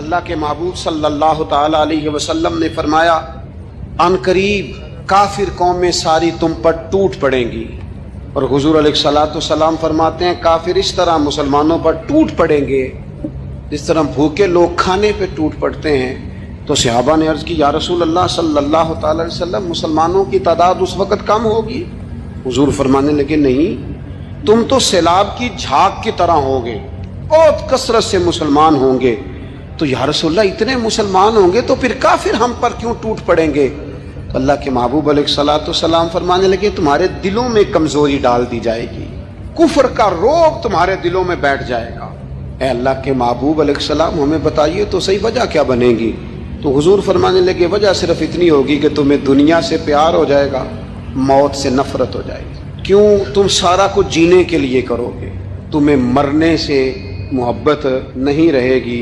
अल्लाह के महबूब सल्लल्लाहु ताला अलैहि वसल्लम ने फरमाया, अनकरीब काफिर कौमें सारी तुम पर टूट पड़ेंगी। और हुजूर अलैहिस्सलातु सलाम फरमाते हैं, काफिर इस तरह मुसलमानों पर टूट पड़ेंगे जिस तरह भूखे लोग खाने पे टूट पड़ते हैं। तो सहाबा ने अर्ज़ की, या रसूल अल्लाह सल्लल्लाहु ताला अलैहि वसल्लम, मुसलमानों की तादाद उस वक़्त कम होगी? हुजूर फरमाने लगे, नहीं, तुम तो सैलाब की झाग की तरह होगे, बहुत कसरत से मुसलमान होंगे। तो या रसूल अल्लाह, इतने मुसलमान होंगे तो फिर काफिर हम पर क्यों टूट पड़ेंगे? तो अल्लाह के महबूब अलैहिस्सलातु सलाम फरमाने लगे, तुम्हारे दिलों में कमजोरी डाल दी जाएगी, कुफ्र का रोग तुम्हारे दिलों में बैठ जाएगा। ए अल्लाह के महबूब अलैहिस्सलाम, हमें बताइए तो सही वजह क्या बनेगी? तो हुजूर फरमाने लगे, वजह सिर्फ इतनी होगी कि तुम्हें दुनिया से प्यार हो जाएगा, मौत से नफरत हो जाएगी। क्यों? तुम सारा कुछ जीने के लिए करोगे, तुम्हें मरने से मोहब्बत नहीं रहेगी।